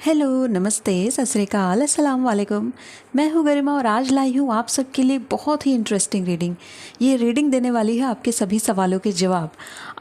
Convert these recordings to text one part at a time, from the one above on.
Hello, नमस्ते, सत श्री अकाल, अस्सलाम वालेकुम। मैं हूँ गरिमा और आज लाई हूँ आप सबके लिए बहुत ही इंटरेस्टिंग रीडिंग। ये रीडिंग देने वाली है आपके सभी सवालों के जवाब।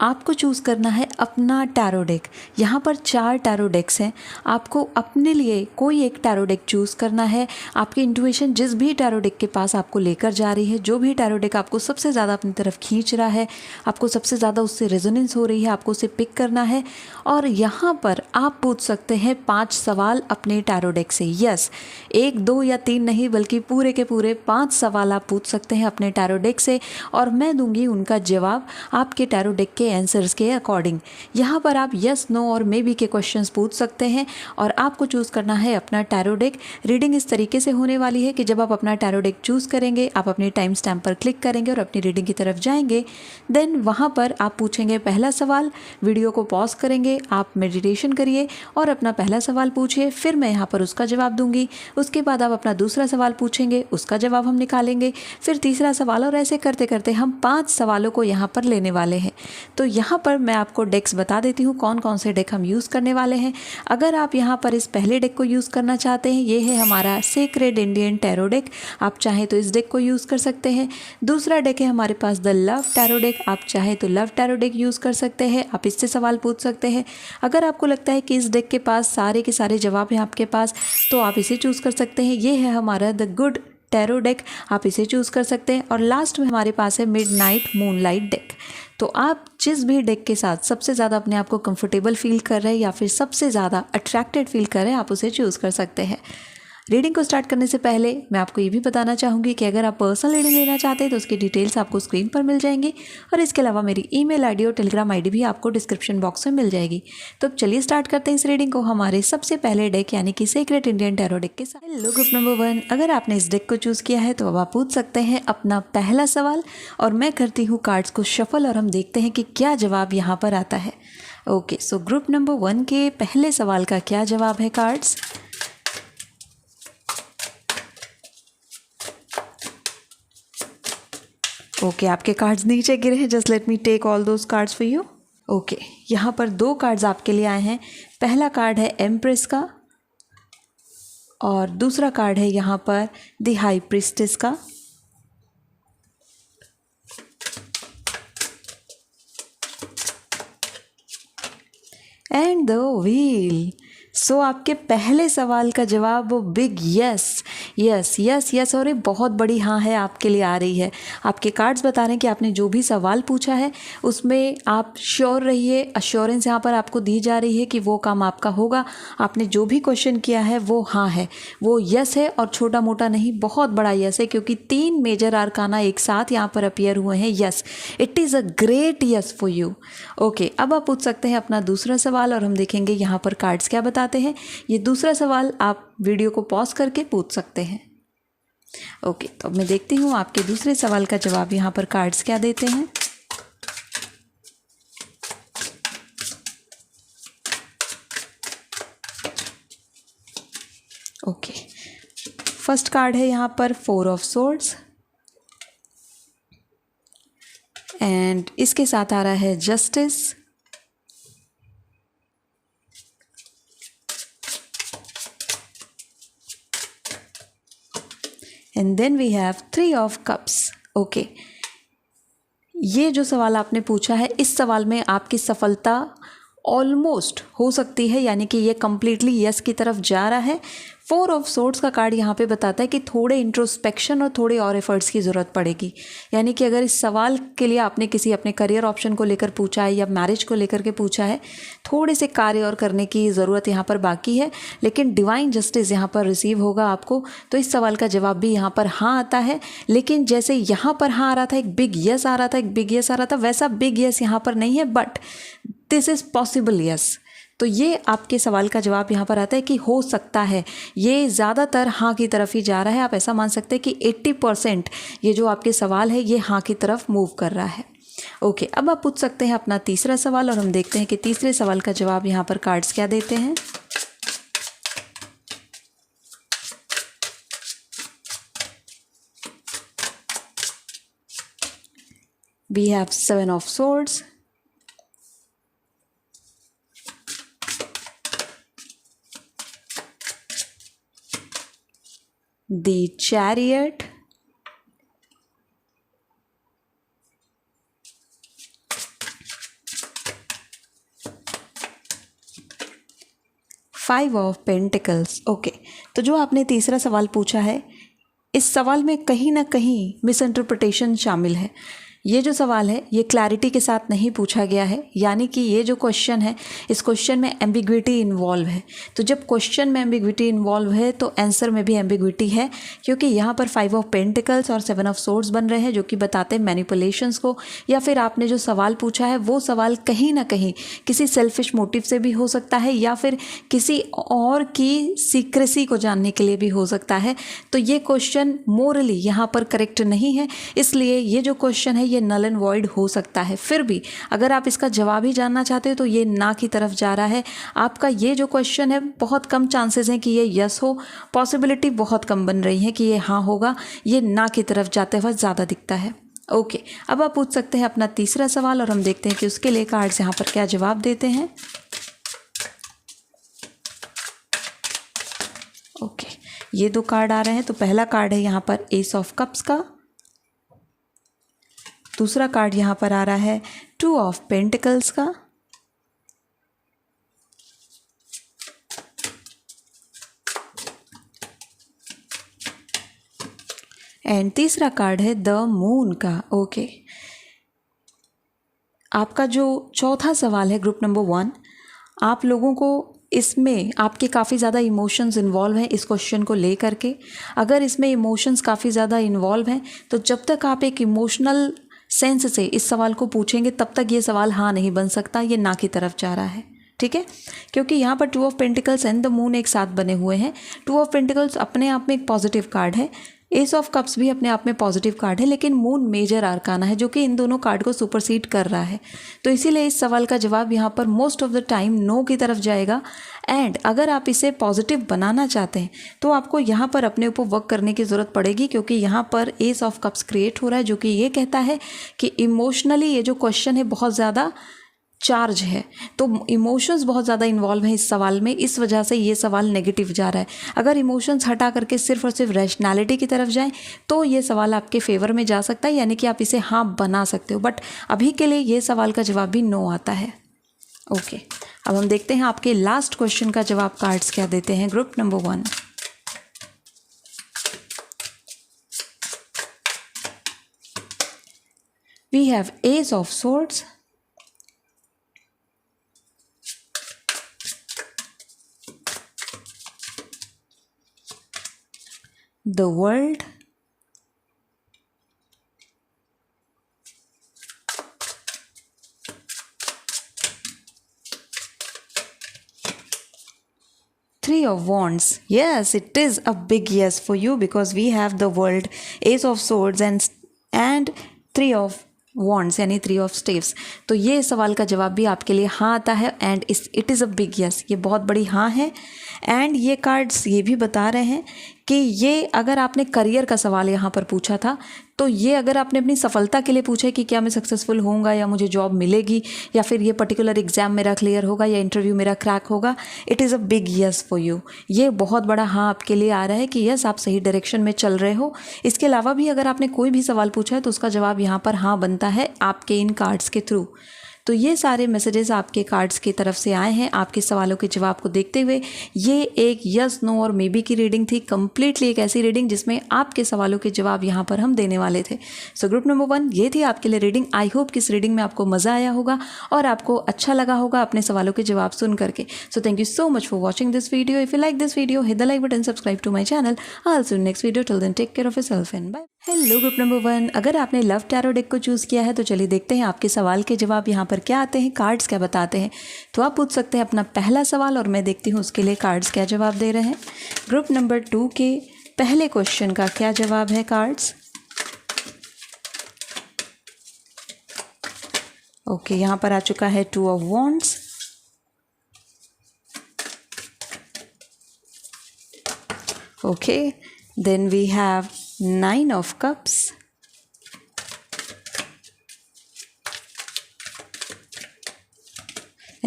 आपको चूज़ करना है अपना टैरो डेक। यहाँ पर 4 टैरो डेक्स हैं। आपको अपने लिए कोई एक टैरो डेक चूज़ करना है। आपकी इंट्यूशन जिस भी टैरो डेक के पास आपको लेकर जा रही है, जो भी टैरो डेक आपको सबसे ज़्यादा अपनी तरफ खींच रहा है, आपको सबसे ज़्यादा उससे रेजोनेंस हो रही है, आपको उसे पिक करना है। और यहाँ पर आप पूछ सकते हैं 5 सवाल अपने टैरो डेक से। यस, 1, 2 या 3 नहीं, बल्कि पूरे के पूरे 5 सवाल आप पूछ सकते हैं अपने टैरो डेक से और मैं दूंगी उनका जवाब आपके टैरो डेक के आंसर्स के अकॉर्डिंग। यहाँ पर आप यस, नो और मे बी के क्वेश्चंस पूछ सकते हैं और आपको चूज़ करना है अपना टैरो डेक। रीडिंग इस तरीके से होने वाली है कि जब आप अपना टैरो डेक चूज़ करेंगे, आप अपने टाइम स्टैम्प पर क्लिक करेंगे और अपनी रीडिंग की तरफ जाएंगे। देन वहाँ पर आप पूछेंगे पहला सवाल, वीडियो को पॉज करेंगे, आप मेडिटेशन करिए और अपना पहला सवाल पूछिए। फिर मैं यहाँ पर उसका जवाब दूंगी। उसके बाद आप अपना दूसरा सवाल पूछेंगे, उसका जवाब हम निकालेंगे, फिर तीसरा सवाल और ऐसे करते करते हम 5 सवालों को यहाँ पर लेने वाले हैं। तो यहाँ पर मैं आपको डेक्स बता देती हूँ कौन कौन से डेक हम यूज़ करने वाले हैं। अगर आप यहाँ पर इस पहले डेक को यूज़ करना चाहते हैं, ये है हमारा सेक्रेड इंडियन टैरो डेक। आप चाहें तो इस डेक को यूज़ कर सकते हैं। दूसरा डेक है हमारे पास द लव टैरो डेक। आप चाहें तो लव टैरो डेक यूज़ कर सकते हैं, आप इससे सवाल पूछ सकते हैं। अगर आपको लगता है कि इस डेक के पास सारे के सारे जवाब हैं आपके पास, तो आप इसे चूज़ कर सकते हैं। ये है हमारा द गुड टैरो डेक, आप इसे चूज़ कर सकते हैं। और लास्ट में हमारे पास है मिडनाइट मूनलाइट डेक। तो आप जिस भी डेक के साथ सबसे ज़्यादा अपने आप को कंफर्टेबल फील कर रहे हैं या फिर सबसे ज़्यादा अट्रैक्टेड फील कर रहे हैं, आप उसे चूज़ कर सकते हैं। रीडिंग को स्टार्ट करने से पहले मैं आपको ये भी बताना चाहूँगी कि अगर आप पर्सनल रीडिंग लेना चाहते हैं तो उसकी डिटेल्स आपको स्क्रीन पर मिल जाएंगी और इसके अलावा मेरी ईमेल आईडी और टेलीग्राम आईडी भी आपको डिस्क्रिप्शन बॉक्स में मिल जाएगी। तो अब चलिए स्टार्ट करते हैं इस रीडिंग को हमारे सबसे पहले डेक यानी कि सीक्रेट इंडियन टैरो डेक के साथ। हेलो ग्रुप नंबर 1, अगर आपने इस डेक को चूज़ किया है तो अब आप पूछ सकते हैं अपना पहला सवाल और मैं करती हूँ कार्ड्स को शफल और हम देखते हैं कि क्या जवाब यहाँ पर आता है। ओके, सो ग्रुप नंबर 1 के पहले सवाल का क्या जवाब है कार्ड्स। ओके, आपके कार्ड्स नीचे गिरे हैं। Just let me take all those cards for you. Okay, यहाँ पर 2 कार्ड्स आपके लिए आए हैं। पहला कार्ड है एम्प्रेस का और दूसरा कार्ड है यहाँ पर द हाई प्रीस्टेस का। And the wheel. सो आपके पहले सवाल का जवाब वो big yes yes yes yes और ये बहुत बड़ी हाँ है आपके लिए आ रही है। आपके कार्ड्स बता रहे हैं कि आपने जो भी सवाल पूछा है उसमें आप श्योर रहिए। अश्योरेंस यहाँ पर आपको दी जा रही है कि वो काम आपका होगा। आपने जो भी क्वेश्चन किया है वो हाँ है, वो यस है और छोटा मोटा नहीं, बहुत बड़ा यस है क्योंकि 3 मेजर आर्काना एक साथ यहाँ पर अपीयर हुए हैं। Yes, it is a great yes for you. Okay, अब आप पूछ सकते हैं अपना दूसरा सवाल और हम देखेंगे यहाँ पर कार्ड्स क्या बताते हैं। ये दूसरा सवाल आप वीडियो को पॉज करके पूछ सकते हैं। ओके, तो अब मैं देखती हूँ आपके दूसरे सवाल का जवाब यहाँ पर कार्ड्स क्या देते हैं। ओके, फर्स्ट कार्ड है यहाँ पर 4 ऑफ सोर्ड्स एंड इसके साथ आ रहा है justice and then we have 3 of cups. Okay, ये जो सवाल आपने पूछा है, इस सवाल में आपकी सफलता ऑलमोस्ट हो सकती है, यानी कि ये कम्प्लीटली यस की तरफ जा रहा है। 4 ऑफ सोर्ड्स का कार्ड यहाँ पे बताता है कि थोड़े इंट्रोस्पेक्शन और थोड़े और एफर्ट्स की ज़रूरत पड़ेगी। यानी कि अगर इस सवाल के लिए आपने किसी अपने करियर ऑप्शन को लेकर पूछा है या मैरिज को लेकर के पूछा है, थोड़े से कार्य और करने की ज़रूरत यहाँ पर बाकी है, लेकिन डिवाइन जस्टिस यहाँ पर रिसीव होगा आपको। तो इस सवाल का जवाब भी यहाँ पर हाँ आता है। लेकिन जैसे यहाँ पर हाँ आ रहा था, एक बिग यस आ रहा था, एक बिग यस आ रहा था, वैसा बिग यस यहाँ पर नहीं है, but this is possible yes. तो ये आपके सवाल का जवाब यहाँ पर आता है कि हो सकता है। ये ज़्यादातर हाँ की तरफ ही जा रहा है। आप ऐसा मान सकते हैं कि 80% ये जो आपके सवाल है ये हाँ की तरफ मूव कर रहा है। ओके, अब आप पूछ सकते हैं अपना तीसरा सवाल और हम देखते हैं कि तीसरे सवाल का जवाब यहाँ पर कार्ड्स क्या देते हैं। We have 7 of swords the chariot, five of pentacles. Okay, तो जो आपने तीसरा सवाल पूछा है, इस सवाल में कहीं ना कहीं मिसइंटरप्रिटेशन शामिल है। ये जो सवाल है ये क्लैरिटी के साथ नहीं पूछा गया है, यानी कि ये जो क्वेश्चन है इस क्वेश्चन में एम्बिग्विटी इन्वॉल्व है। तो जब क्वेश्चन में एम्बिग्विटी इन्वॉल्व है तो आंसर में भी एम्बिग्विटी है, क्योंकि यहाँ पर फाइव ऑफ पेंटिकल्स और सेवन ऑफ सोर्ड्स बन रहे हैं जो कि बताते हैं मैनिपुलेशंस को, या फिर आपने जो सवाल पूछा है वो सवाल कहीं ना कहीं किसी सेल्फिश मोटिव से भी हो सकता है या फिर किसी और की सीक्रेसी को जानने के लिए भी हो सकता है। तो ये क्वेश्चन मोरली यहाँ पर करेक्ट नहीं है, इसलिए ये जो क्वेश्चन है ये नल एंड वॉइड हो सकता है। फिर भी अगर आप इसका जवाब ही जानना चाहते हो तो ये ना की तरफ जा रहा है। आपका ये जो क्वेश्चन है बहुत कम चांसेस हैं कि ये यस हो, पॉसिबिलिटी बहुत कम बन रही है कि ये हाँ होगा, ये ना की तरफ जाते हुए ज़्यादा दिखता है। ओके, अब आप पूछ सकते हैं अपना तीसरा सवाल और हम देखते हैं कि उसके लिए कार्ड्स यहाँ पर क्या जवाब देते हैं। ओके, ये दो कार्ड आ रहे हैं। तो पहला कार्ड है यहाँ पर एस ऑफ कप्स का, दूसरा कार्ड यहाँ पर आ रहा है टू ऑफ पेंटिकल्स का, एंड तीसरा कार्ड है द मून का। ओके, आपका जो चौथा सवाल है ग्रुप नंबर 1, आप लोगों को इसमें आपके काफ़ी ज़्यादा इमोशंस इन्वॉल्व हैं इस क्वेश्चन को लेकर के। अगर इसमें इमोशंस काफ़ी ज़्यादा इन्वॉल्व हैं तो जब तक आप एक इमोशनल सेंस से इस सवाल को पूछेंगे तब तक ये सवाल हाँ नहीं बन सकता, ये ना की तरफ जा रहा है। ठीक है, क्योंकि यहाँ पर two of pentacles and the moon एक साथ बने हुए हैं। टू ऑफ पेंटिकल्स अपने आप में एक पॉजिटिव कार्ड है, एस ऑफ कप्स भी अपने आप में पॉजिटिव कार्ड है, लेकिन मून मेजर आर्काना है जो कि इन दोनों कार्ड को सुपरसीड कर रहा है। तो इसीलिए इस सवाल का जवाब यहाँ पर most of the time no की तरफ जाएगा। एंड अगर आप इसे पॉजिटिव बनाना चाहते हैं तो आपको यहाँ पर अपने ऊपर वर्क करने की ज़रूरत पड़ेगी, क्योंकि यहाँ पर एस ऑफ कप्स क्रिएट हो रहा है जो कि ये कहता है कि इमोशनली ये जो क्वेश्चन है बहुत ज़्यादा चार्ज है, तो इमोशंस बहुत ज़्यादा इन्वॉल्व हैं इस सवाल में, इस वजह से ये सवाल नेगेटिव जा रहा है। अगर इमोशंस हटा करके सिर्फ और सिर्फ रैशनैलिटी की तरफ जाएं तो ये सवाल आपके फेवर में जा सकता है, यानी कि आप इसे हाँ बना सकते हो। बट अभी के लिए ये सवाल का जवाब भी नो आता है। ओके, अब हम देखते हैं आपके लास्ट क्वेश्चन का जवाब कार्ड्स क्या देते हैं group number 1। We have ace of swords, the world, three of wands. Yes, it is a big yes for you because we have the world, ace of swords and three of wands यानी three of staves. तो ये सवाल का जवाब भी आपके लिए हाँ आता है and it is a big yes, ये बहुत बड़ी हाँ है। एंड ये कार्ड्स ये भी बता रहे हैं कि ये अगर आपने करियर का सवाल यहाँ पर पूछा था तो ये अगर आपने अपनी सफलता के लिए पूछा है कि क्या मैं सक्सेसफुल होऊंगा या मुझे जॉब मिलेगी या फिर ये पर्टिकुलर एग्जाम मेरा क्लियर होगा या इंटरव्यू मेरा क्रैक होगा, it is a big yes for you. ये बहुत बड़ा हाँ आपके लिए आ रहा है कि यस आप सही डायरेक्शन में चल रहे हो। इसके अलावा भी अगर आपने कोई भी सवाल पूछा है तो उसका जवाब यहाँ पर हाँ बनता है आपके इन कार्ड्स के थ्रू। तो ये सारे मैसेजेस आपके कार्ड्स की तरफ से आए हैं आपके सवालों के जवाब को देखते हुए। ये एक यस नो और मे बी की रीडिंग थी, कंप्लीटली एक ऐसी रीडिंग जिसमें आपके सवालों के जवाब यहाँ पर हम देने वाले थे। सो ग्रुप नंबर 1 ये थी आपके लिए रीडिंग। आई होप कि इस रीडिंग में आपको मज़ा आया होगा और आपको अच्छा लगा होगा अपने सवालों के जवाब सुन करके। So thank you so much for watching this video. If you like this video hit the like button, subscribe to my channel. I see you next video, till then take care of yourself and bye. Hello group number 1, अगर आपने love tarot deck को choose किया है तो चलिए देखते हैं आपके सवाल के जवाब यहाँ पर क्या आते हैं, कार्ड्स क्या बताते हैं। तो आप पूछ सकते हैं अपना पहला सवाल और मैं देखती हूँ उसके लिए कार्ड्स क्या जवाब दे रहे हैं। ग्रुप नंबर 2 के पहले क्वेश्चन का क्या जवाब है कार्ड्स। ओके, यहाँ पर आ चुका है 2 of wands, okay, then we have 9 of cups,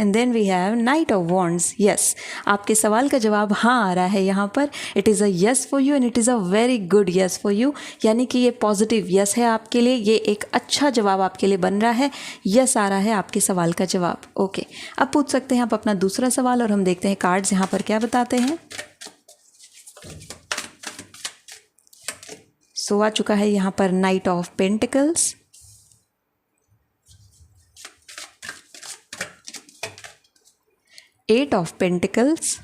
and then we have knight of wands. Yes, आपके सवाल का जवाब हाँ आ रहा है यहाँ पर। It is a yes for you and it is a very good yes for you, यानी कि ये पॉजिटिव यस है आपके लिए, ये एक अच्छा जवाब आपके लिए बन रहा है। यस आ रहा है आपके सवाल का जवाब। ओके, अब पूछ सकते हैं आप अपना दूसरा सवाल और हम देखते हैं कार्ड्स यहाँ पर क्या बताते हैं। सो आ चुका है यहाँ पर knight of pentacles, eight of pentacles,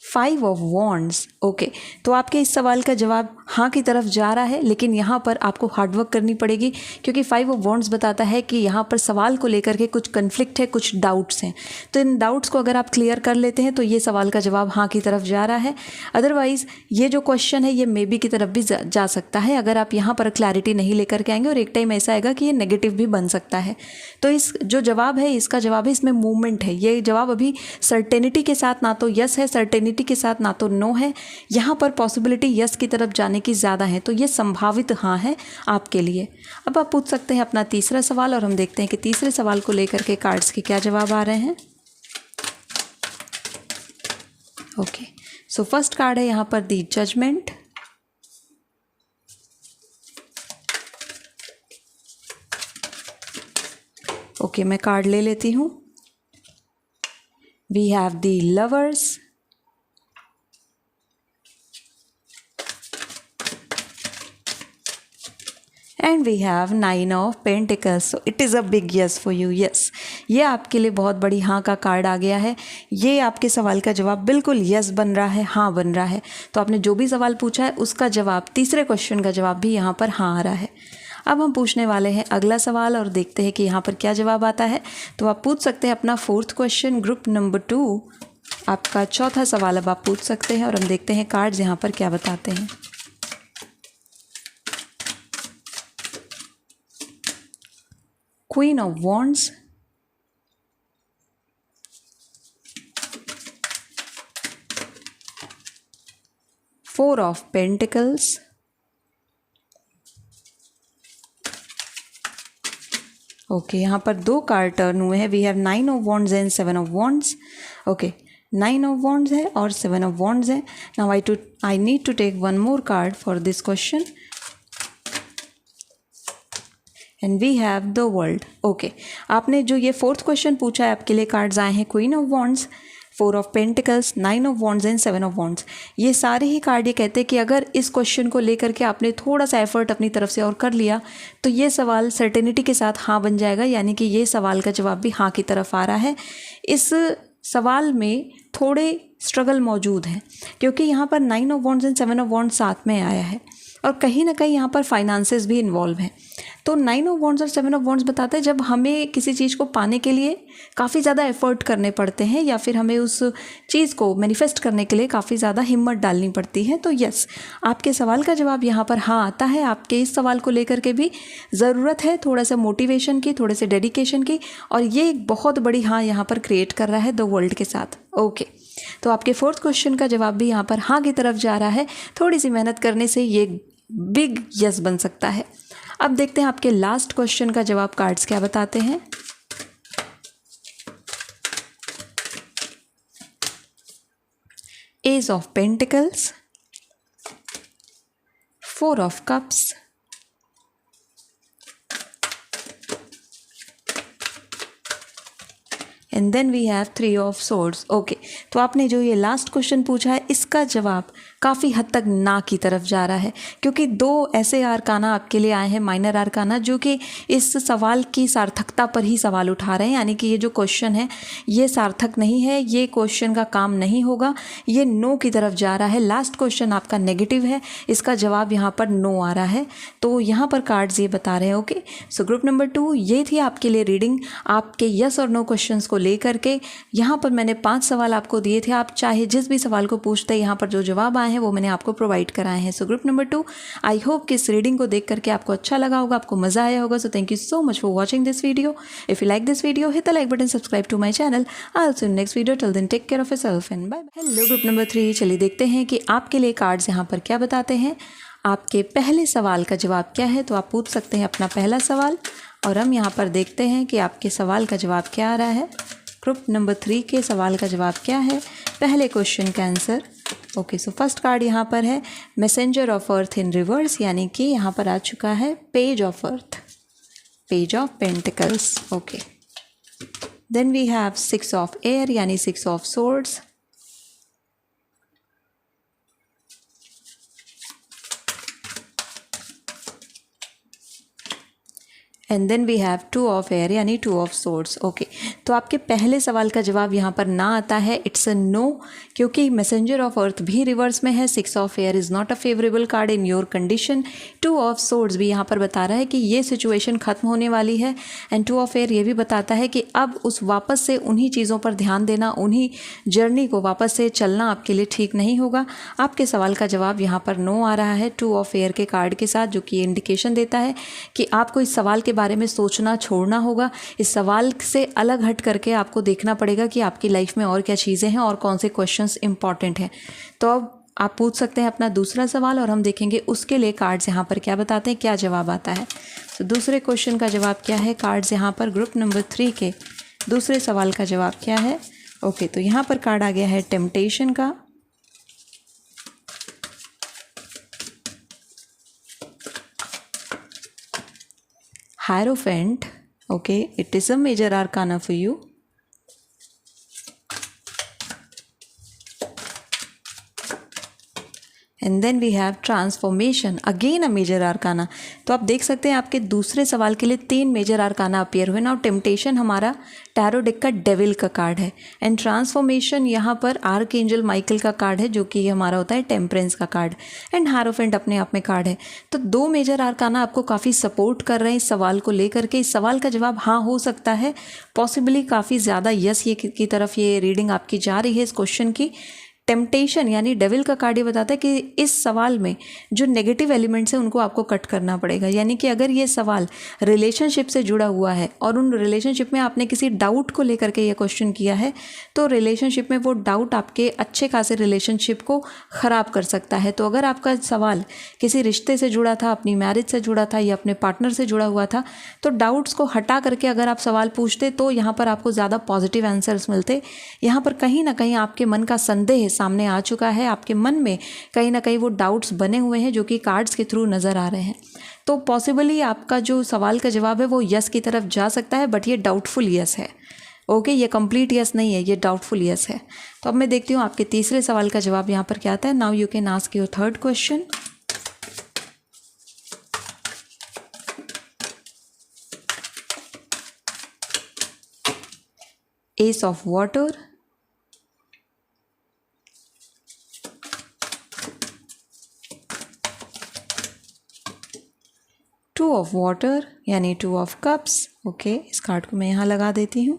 five of wands. Okay, तो आपके इस सवाल का जवाब हाँ की तरफ जा रहा है, लेकिन यहाँ पर आपको हार्डवर्क करनी पड़ेगी क्योंकि फाइव ऑफ वॉन्ड्स बताता है कि यहाँ पर सवाल को लेकर के कुछ कन्फ्लिक्ट है, कुछ डाउट्स हैं। तो इन डाउट्स को अगर आप क्लियर कर लेते हैं तो ये सवाल का जवाब हाँ की तरफ जा रहा है। अदरवाइज़ ये जो क्वेश्चन है ये मे बी की तरफ भी जा सकता है अगर आप यहाँ पर क्लैरिटी नहीं लेकर के आएंगे, और एक टाइम ऐसा आएगा कि ये नेगेटिव भी बन सकता है। तो इस जो जवाब है, इसका जवाब है, इसमें मूवमेंट है। ये जवाब अभी सर्टेनिटी के साथ ना तो यस है, सर्टेनिटी के साथ ना तो नो है। यहाँ पर पॉसिबिलिटी यस की तरफ जाने की ज़्यादा है, तो ये संभावित हाँ है आपके लिए। अब आप पूछ सकते हैं अपना तीसरा सवाल और हम देखते हैं कि तीसरे सवाल को लेकर के कार्ड्स के क्या जवाब आ रहे हैं। ओके, सो फर्स्ट कार्ड है यहाँ पर दी जजमेंट, ओके मैं कार्ड ले लेती हूँ। We have the lovers, and we have nine of pentacles. So it is a big yes for you. Yes, ये आपके लिए बहुत बड़ी हाँ का कार्ड आ गया है। ये आपके सवाल का जवाब बिल्कुल यस बन रहा है, हाँ बन रहा है। तो आपने जो भी सवाल पूछा है उसका जवाब, तीसरे क्वेश्चन का जवाब भी यहाँ पर हाँ आ रहा है। अब हम पूछने वाले हैं अगला सवाल और देखते हैं कि यहाँ पर क्या जवाब आता है। तो आप पूछ सकते हैं अपना फोर्थ क्वेश्चन, ग्रुप नंबर 2, आपका चौथा सवाल अब आप पूछ सकते हैं और हम देखते हैं कार्ड्स यहाँ पर क्या बताते हैं। Queen of Wands, Four of Pentacles, okay यहाँ पर दो कार्ड टर्न हुए हैं। We have nine of wands and seven of wands. Okay, nine of wands है और सेवन ऑफ वॉन्ड्स है। Now I need to take one more card for this question and we have the world. Okay, आपने जो ये fourth question पूछा है आपके लिए कार्ड्स आए हैं queen of wands, four of pentacles, nine of wands and seven of wands. ये सारे ही कार्ड ये कहते हैं कि अगर इस क्वेश्चन को लेकर के आपने थोड़ा सा एफर्ट अपनी तरफ से और कर लिया तो ये सवाल सर्टेनिटी के साथ हाँ बन जाएगा, यानी कि ये सवाल का जवाब भी हाँ की तरफ आ रहा है। इस सवाल में थोड़े स्ट्रगल मौजूद हैं क्योंकि यहाँ पर nine of wands and seven of wands साथ में आया है और कहीं ना कहीं यहाँ पर फाइनेंसेस भी इन्वॉल्व हैं। तो नाइन ऑफ वॉन्ड्स और सेवन ऑफ वॉन्ड्स बताते हैं जब हमें किसी चीज़ को पाने के लिए काफ़ी ज़्यादा एफर्ट करने पड़ते हैं या फिर हमें उस चीज़ को मैनिफेस्ट करने के लिए काफ़ी ज़्यादा हिम्मत डालनी पड़ती है। तो यस, आपके सवाल का जवाब यहाँ पर हाँ आता है। आपके इस सवाल को लेकर के भी ज़रूरत है थोड़ा सा मोटिवेशन की, थोड़े से डेडिकेशन की, और ये एक बहुत बड़ी हाँ यहाँ पर क्रिएट कर रहा है द वर्ल्ड के साथ। ओके, तो आपके फोर्थ क्वेश्चन का जवाब भी यहाँ पर हाँ की तरफ जा रहा है। थोड़ी सी मेहनत करने से ये बिग यस बन सकता है। अब देखते हैं आपके लास्ट क्वेश्चन का जवाब कार्ड्स क्या बताते हैं। Ace of pentacles, four of cups, and then we have three of swords. Okay, तो आपने जो ये लास्ट क्वेश्चन पूछा है इसका जवाब काफ़ी हद तक ना की तरफ जा रहा है क्योंकि दो ऐसे आरकाना आपके लिए आए हैं, माइनर आरकाना, जो कि इस सवाल की सार्थकता पर ही सवाल उठा रहे हैं। यानी कि ये जो क्वेश्चन है ये सार्थक नहीं है, ये क्वेश्चन का काम नहीं होगा, ये नो की तरफ जा रहा है। लास्ट क्वेश्चन आपका नेगेटिव है, इसका जवाब यहाँ पर नो आ रहा है। तो यहाँ पर कार्ड्स ये बता रहे हैं। ओके, सो ग्रुप नंबर 2 ये थी आपके लिए रीडिंग आपके यस और नो क्वेश्चंस को लेकर के। यहाँ पर मैंने 5 सवाल आपको दिए थे, आप चाहे जिस भी सवाल को पूछते यहाँ पर जो जवाब आए हैं वो मैंने आपको प्रोवाइड कराए हैं। So group number 2, I hope कि इस रीडिंग को देख करके आपको अच्छा लगा होगा, आपको मजा आया होगा। So thank you so much for watching this video. If you like this video, hit the like button, subscribe to my channel. I will see you next video. Till then take care of yourself and bye bye. Hello group number 3, चलिए देखते हैं कि आपके लिए cards यहाँ पर क्या बताते हैं। आपके पहले सवाल का जवाब क्या है, तो आप पूछ सकते हैं अपना पहला सवाल। और हम यहाँ पर देखते हैं कि आपके सवाल का जवाब क्या आ रहा है। ग्रुप नंबर 3 के सवाल का जवाब क्या है, पहले क्वेश्चन का answer. Okay, so first card यहाँ पर है messenger of earth in reverse, यानी कि यहाँ पर आ चुका है page of earth, page of pentacles. Okay, then we have 6 of air यानी 6 of swords, and then we have 2 of air यानी 2 ऑफ सोर्ड्स। ओके, तो आपके पहले सवाल का जवाब यहाँ पर ना आता है, इट्स अ नो, क्योंकि मैसेंजर ऑफ अर्थ भी रिवर्स में है। 6 of air is not a favourable card in your condition. 2 of swords भी यहाँ पर बता रहा है कि ये सिचुएशन खत्म होने वाली है, एंड 2 ऑफ एयर ये भी बताता है कि अब उस वापस से उन्हीं चीज़ों पर ध्यान देना, उन्हीं जर्नी को वापस से चलना आपके लिए ठीक नहीं होगा। आपके सवाल का जवाब यहाँ पर नो आ रहा है 2 ऑफ एयर के कार्ड के साथ, जो कि इंडिकेशन देता है कि आपको इस सवाल के बारे में सोचना छोड़ना होगा। इस सवाल से अलग हट करके आपको देखना पड़ेगा कि आपकी लाइफ में और क्या चीज़ें हैं और कौन से क्वेश्चंस इंपॉर्टेंट हैं। तो अब आप पूछ सकते हैं अपना दूसरा सवाल और हम देखेंगे उसके लिए कार्ड्स यहाँ पर क्या बताते हैं, क्या जवाब आता है। तो दूसरे क्वेश्चन का जवाब क्या है, कार्ड्स यहाँ पर ग्रुप नंबर 3 के दूसरे सवाल का जवाब क्या है। ओके, तो यहाँ पर कार्ड आ गया है टेम्पटेशन का, Hierophant. Okay, it is a major arcana for you. And then we have transformation, again a major arcana. तो आप देख सकते हैं आपके दूसरे सवाल के लिए 3 मेजर आर्काना अपीयर हुए ना। और टेम्पटेशन हमारा टैरो डेक का डेविल का कार्ड है, एंड ट्रांसफॉर्मेशन यहाँ पर आर्कएंजल माइकल का कार्ड है, जो कि हमारा होता है टेम्परेंस का कार्ड, एंड हायरोफेंट अपने आप में कार्ड है। तो 2 मेजर आर्काना आपको काफ़ी सपोर्ट कर रहे हैं इस सवाल को लेकर के। इस सवाल का जवाब हाँ हो सकता है, पॉसिबली काफ़ी ज़्यादा यस ये की तरफ ये रीडिंग आपकी जा रही है इस क्वेश्चन की। टेम्पटेशन यानी डेविल का कार्ड ये बताता है कि इस सवाल में जो नेगेटिव एलिमेंट्स हैं उनको आपको कट करना पड़ेगा। यानी कि अगर ये सवाल रिलेशनशिप से जुड़ा हुआ है और उन रिलेशनशिप में आपने किसी डाउट को लेकर के ये क्वेश्चन किया है, तो रिलेशनशिप में वो डाउट आपके अच्छे खासे रिलेशनशिप को ख़राब कर सकता है। तो अगर आपका सवाल किसी रिश्ते से जुड़ा था, अपनी मैरिज से जुड़ा था या अपने पार्टनर से जुड़ा हुआ था, तो डाउट्स को हटा करके अगर आप सवाल पूछते तो यहाँ पर आपको ज़्यादा पॉजिटिव आंसर्स मिलते। यहाँ पर कहीं ना कहीं आपके मन का संदेह सामने आ चुका है, आपके मन में कहीं ना कहीं वो डाउट्स बने हुए हैं जो कि कार्ड्स के थ्रू नज़र आ रहे हैं। तो पॉसिबली आपका जो सवाल का जवाब है वो यस की तरफ जा सकता है, बट ये डाउटफुल यस है। ओके, ये कंप्लीट यस नहीं है, ये डाउटफुल यस है। तो अब मैं देखती हूँ आपके तीसरे सवाल का जवाब यहाँ पर क्या आता है। Now you can ask your third question. Ace of water, two of water यानी 2 ऑफ कप्स। ओके, इस कार्ड को मैं यहाँ लगा देती हूँ,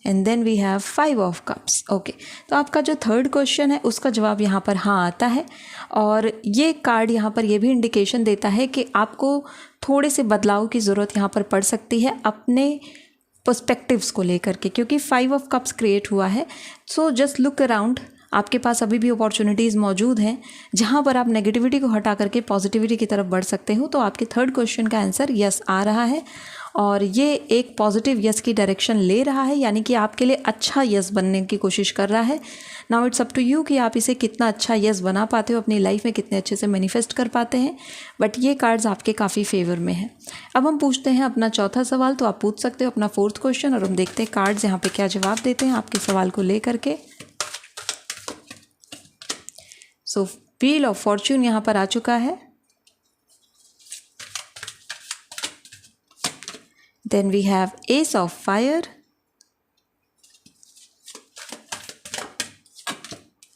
and then we have 5 of cups. Okay, तो आपका जो थर्ड क्वेश्चन है उसका जवाब यहाँ पर हाँ आता है। और ये कार्ड यहाँ पर ये भी इंडिकेशन देता है कि आपको थोड़े से बदलाव की ज़रूरत यहाँ पर पड़ सकती है अपने पर्सपेक्टिव्स को लेकर के, क्योंकि 5 ऑफ कप्स क्रिएट हुआ है। सो जस्ट लुक अराउंड, आपके पास अभी भी अपॉर्चुनिटीज़ मौजूद हैं जहाँ पर आप नेगेटिविटी को हटा करके पॉजिटिविटी की तरफ बढ़ सकते हो। तो आपके थर्ड क्वेश्चन का आंसर यस आ रहा है, और ये एक पॉजिटिव यस की डायरेक्शन ले रहा है, यानी कि आपके लिए अच्छा यस बनने की कोशिश कर रहा है। Now it's up to you कि आप इसे कितना अच्छा यस बना पाते हो, अपनी लाइफ में कितने अच्छे से मैनिफेस्ट कर पाते हैं, बट ये कार्ड्स आपके काफ़ी फेवर में हैं। अब हम पूछते हैं अपना चौथा सवाल। तो आप पूछ सकते हो अपना फोर्थ क्वेश्चन, और हम देखते हैं कार्ड्स यहाँ पे क्या जवाब देते हैं आपके सवाल को लेकर के। सो व्हील ऑफ फॉर्च्यून यहाँ पर आ चुका है, then we have ace of fire,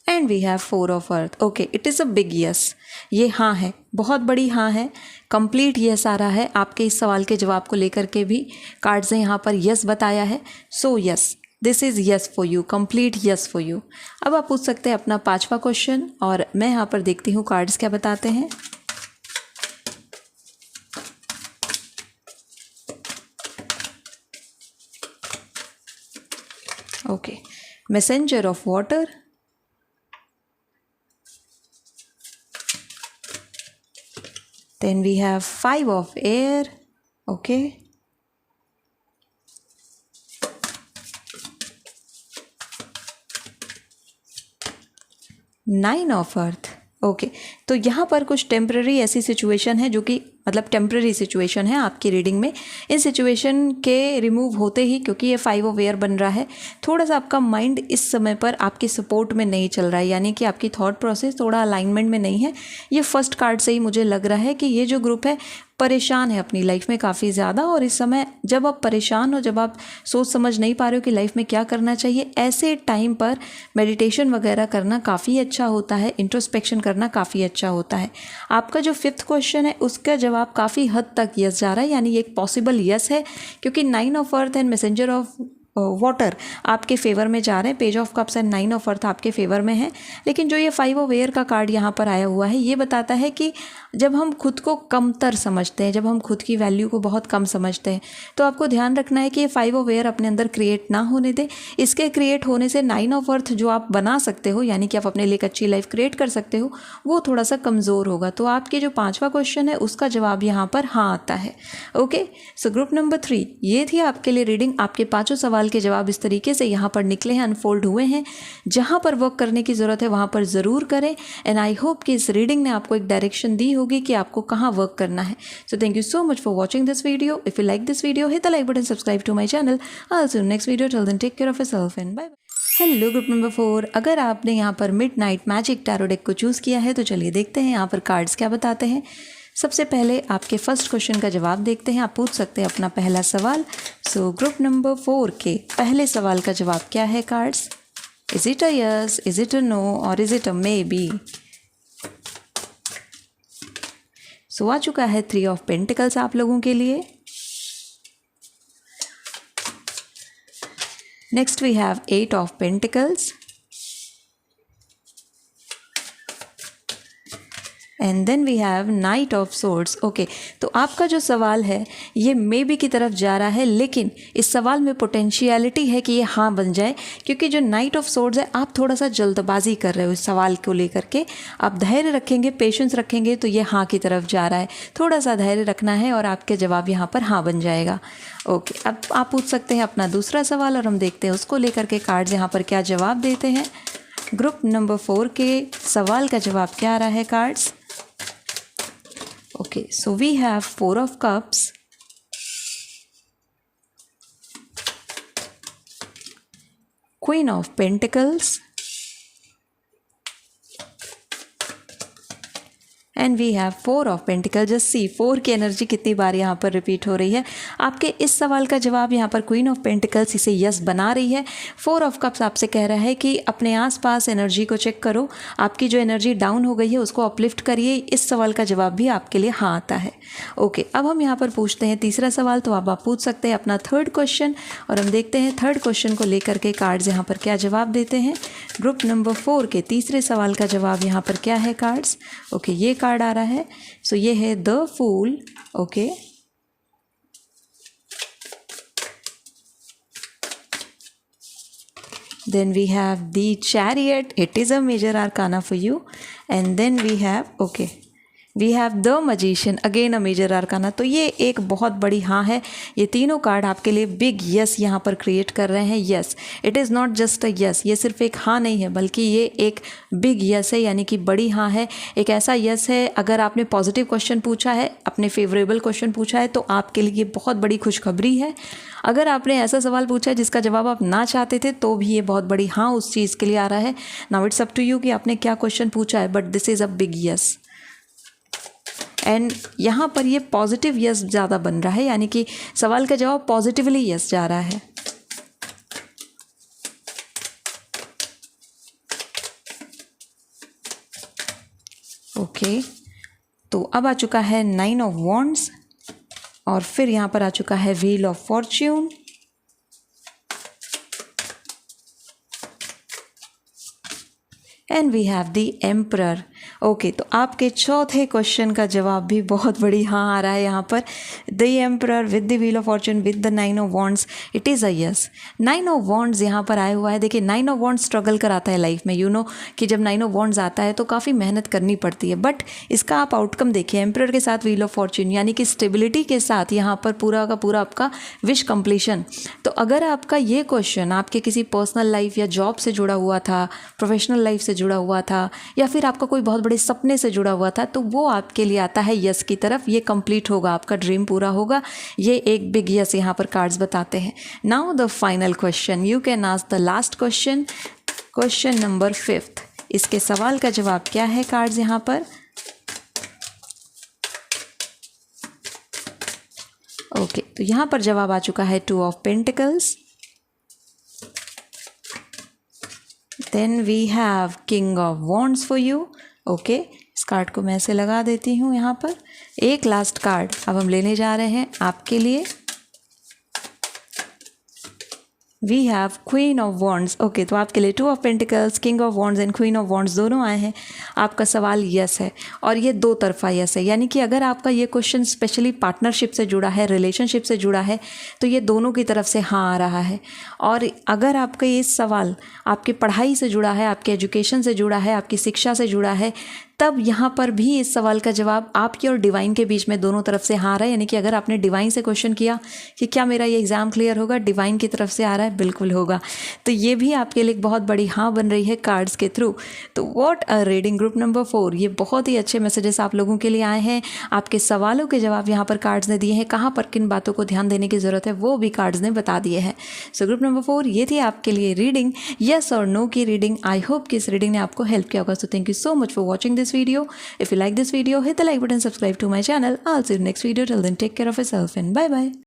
and we have 4 of earth. Okay, it is a big yes, ये हाँ है, बहुत बड़ी हाँ है, कंप्लीट यस आ रहा है आपके इस सवाल के जवाब को लेकर के भी कार्ड्स ने यहाँ पर यस बताया है। So yes, this is yes for you, complete yes for you. अब आप पूछ सकते हैं अपना 5वां क्वेश्चन, और मैं यहाँ पर देखती हूँ कार्ड्स क्या बताते हैं। Okay, messenger of water, Then we have 5 of air. Okay. 9 of earth. Okay, तो यहाँ पर कुछ टेम्प्रेरी ऐसी सिचुएशन है जो कि मतलब टेम्प्रेरी सिचुएशन है आपकी रीडिंग में। इस सिचुएशन के रिमूव होते ही, क्योंकि ये 5 ऑफ एयर बन रहा है, थोड़ा सा आपका माइंड इस समय पर आपकी सपोर्ट में नहीं चल रहा है, यानी कि आपकी थॉट प्रोसेस थोड़ा अलाइनमेंट में नहीं है। ये फर्स्ट कार्ड से ही मुझे लग रहा है कि ये जो ग्रुप है परेशान है अपनी लाइफ में काफ़ी ज़्यादा, और इस समय जब आप परेशान हो, जब आप सोच समझ नहीं पा रहे हो कि लाइफ में क्या करना चाहिए, ऐसे टाइम पर मेडिटेशन वगैरह करना काफ़ी अच्छा होता है, इंट्रोस्पेक्शन करना काफ़ी अच्छा होता है। आपका जो 5th क्वेश्चन है उसका जवाब काफ़ी हद तक यस जा रहा है, यानी एक पॉसिबल यस है, क्योंकि 9 of earth and messenger of water आपके फेवर में जा रहे हैं। Page of cups and 9 of earth आपके फेवर में है। लेकिन जो ये 5 ऑफ एयर का कार्ड यहाँ पर आया हुआ है, ये बताता है कि जब हम खुद को कमतर समझते हैं, जब हम खुद की वैल्यू को बहुत कम समझते हैं, तो आपको ध्यान रखना है कि ये 5 ऑफ एयर अपने अंदर क्रिएट ना होने दें। इसके क्रिएट होने से 9 ऑफ अर्थ जो आप बना सकते हो, यानी कि आप अपने लिए एक अच्छी लाइफ क्रिएट कर सकते हो, वो थोड़ा सा कमज़ोर होगा। तो आपके जो 5वां क्वेश्चन है उसका जवाब यहाँ पर हाँ आता है। ओके, सो ग्रुप नंबर 3 ये थी आपके लिए रीडिंग। आपके 5 सवाल के जवाब इस तरीके से यहाँ पर निकले हैं, अनफोल्ड हुए हैं। जहाँ पर वर्क करने की ज़रूरत है वहाँ पर ज़रूर करें, एंड आई होप कि इस रीडिंग ने आपको एक डायरेक्शन दी होगी कि आपको कहाँ वर्क करना है। So thank you so much for watching this video. If you like this video, hit the like button, subscribe to my channel. I see you next video. Till then take care of yourself and bye bye. Hello group number 4, अगर आपने यहाँ पर midnight magic tarot deck को choose किया है तो चलिए देखते हैं यहाँ पर कार्ड्स क्या बताते हैं। सबसे पहले आपके फर्स्ट क्वेश्चन का जवाब देखते हैं। आप पूछ सकते हैं अपना पहला सवाल। सो ग्रुप नंबर 4 के पहले सवाल का जवाब क्या है cards? Is it a yes, is it a no और is it a maybe? So आ चुका है 3 ऑफ पेंटिकल्स आप लोगों के लिए। Next we have 8 of pentacles and then we have knight of swords. Okay, तो आपका जो सवाल है ये मे बी की तरफ जा रहा है, लेकिन इस सवाल में पोटेंशियलिटी है कि ये हाँ बन जाए, क्योंकि जो नाइट ऑफ सोर्ड्स है आप थोड़ा सा जल्दबाजी कर रहे हो इस सवाल को लेकर के। आप धैर्य रखेंगे, पेशेंस रखेंगे तो ये हाँ की तरफ जा रहा है। थोड़ा सा धैर्य रखना है और आपके जवाब यहाँ पर हाँ बन जाएगा। ओके, अब आप पूछ सकते हैं अपना दूसरा सवाल और हम देखते हैं उसको लेकर के कार्ड्स यहाँ पर क्या जवाब देते हैं। ग्रुप नंबर 4 के सवाल का जवाब क्या आ रहा है cards? Okay, so we have 4 of cups, Queen of Pentacles, and we have 4 of pentacle. Just see 4 की एनर्जी कितनी बार यहाँ पर रिपीट हो रही है। आपके इस सवाल का जवाब यहाँ पर क्वीन ऑफ पेंटिकल्स इसे यस बना रही है। 4 ऑफ कप्स आपसे कह रहा है कि अपने आसपास एनर्जी को चेक करो, आपकी जो एनर्जी डाउन हो गई है उसको अपलिफ्ट करिए। इस सवाल का जवाब भी आपके लिए हाँ आता है। ओके, अब हम यहाँ पर पूछते हैं तीसरा सवाल। तो आप पूछ सकते हैं अपना थर्ड क्वेश्चन और हम देखते हैं थर्ड क्वेश्चन को लेकर के कार्ड्स यहाँ पर क्या जवाब देते हैं। ग्रुप नंबर 4 के तीसरे सवाल का जवाब यहाँ पर क्या है कार्ड्स? ओके, ये कार्ड आ रहा है। सो ये है the fool. Okay, then we have the chariot. It is a major arcana for you. And then we have the magician, again a major arcana. तो ये एक बहुत बड़ी हाँ है। ये तीनों कार्ड आपके लिए बिग यस यहाँ पर क्रिएट कर रहे हैं। Yes, it is not just a yes, ये सिर्फ एक हाँ नहीं है बल्कि ये एक बिग यस है, यानी कि बड़ी हाँ है। एक ऐसा यस है, अगर आपने पॉजिटिव क्वेश्चन पूछा है, अपने फेवरेबल क्वेश्चन पूछा है, तो आपके लिए बहुत बड़ी खुशखबरी है। अगर आपने ऐसा सवाल पूछा है जिसका जवाब आप ना चाहते थे, तो भी ये बहुत बड़ी हाँ उस चीज़ के लिए आ रहा है। Now it's up to you कि आपने क्या क्वेश्चन पूछा है, but this is a big yes. And यहाँ पर ये पॉजिटिव यस ज़्यादा बन रहा है, यानी कि सवाल का जवाब पॉजिटिवली यस जा रहा है। ओके, तो अब आ चुका है 9 ऑफ वॉन्ड्स और फिर यहाँ पर आ चुका है wheel of fortune and we have the emperor. Okay, तो आपके चौथे क्वेश्चन का जवाब भी बहुत बड़ी हाँ आ रहा है यहाँ पर। The emperor with the wheel of Fortune with the 9 of wands, it is a yes. 9 of wands यहाँ पर आया हुआ है। देखिए 9 ऑफ वॉन्ड्स स्ट्रगल कराता है लाइफ में, यू नो कि जब 9 ऑफ वॉन्ड्स आता है तो काफ़ी मेहनत करनी पड़ती है, बट इसका आप आउटकम देखिए एम्परर के साथ व्हील ऑफ फॉर्चून, यानी कि स्टेबिलिटी के साथ यहाँ पर पूरा का पूरा आपका विश कंप्लीशन। तो अगर आपका ये क्वेश्चन आपके किसी पर्सनल लाइफ या जॉब से जुड़ा हुआ था, प्रोफेशनल लाइफ से जुड़ा हुआ था, या फिर आपका कोई बहुत बड़े सपने से जुड़ा हुआ था, तो वो आपके लिए आता है यस की तरफ। ये कंप्लीट होगा, आपका ड्रीम पूरा होगा। ये एक बिग यस यहाँ पर कार्ड्स बताते हैं। Now the final question, you can ask the last question, question number 5। इसके सवाल का जवाब क्या है कार्ड्स यहाँ पर? ओके, तो यहाँ पर जवाब आ चुका है 2 of pentacles, then we have king of wands for you. Okay, इस कार्ड को मैं ऐसे लगा देती हूँ यहाँ पर। एक लास्ट कार्ड अब हम लेने जा रहे हैं आपके लिए। We have queen of wands. Okay, तो आपके लिए 2 of pentacles, king of wands and queen of wands दोनों आए हैं। आपका सवाल यस है, और ये दो तरफा यस है, यानी कि अगर आपका ये क्वेश्चन स्पेशली पार्टनरशिप से जुड़ा है, रिलेशनशिप से जुड़ा है, तो ये दोनों की तरफ से हाँ आ रहा है। और अगर आपका ये सवाल आपकी पढ़ाई से जुड़ा है, आपके एजुकेशन से जुड़ा है, आपकी शिक्षा से जुड़ा है, तब यहाँ पर भी इस सवाल का जवाब आपके और डिवाइन के बीच में दोनों तरफ से हाँ आ रहा है। यानी कि अगर आपने डिवाइन से क्वेश्चन किया कि क्या मेरा ये एग्ज़ाम क्लियर होगा, डिवाइन की तरफ से आ रहा है बिल्कुल होगा। तो ये भी आपके लिए एक बहुत बड़ी हाँ बन रही है कार्ड्स के थ्रू। तो what a reading. Group number 4, ये बहुत ही अच्छे मैसेजेस आप लोगों के लिए आए हैं। आपके सवालों के जवाब यहाँ पर कार्ड्स ने दिए हैं, कहाँ पर किन बातों को ध्यान देने की ज़रूरत है वो भी कार्ड्स ने बता दिए हैं। सो ग्रुप नंबर 4, ये थी आपके लिए रीडिंग, येस और नो की रीडिंग। आई होप कि इस रीडिंग ने आपको हेल्प किया होगा। So thank you so much for watching this video. If you like this video, hit the like button, subscribe to my channel. I'll see you next video. Till then, take care of yourself and bye bye.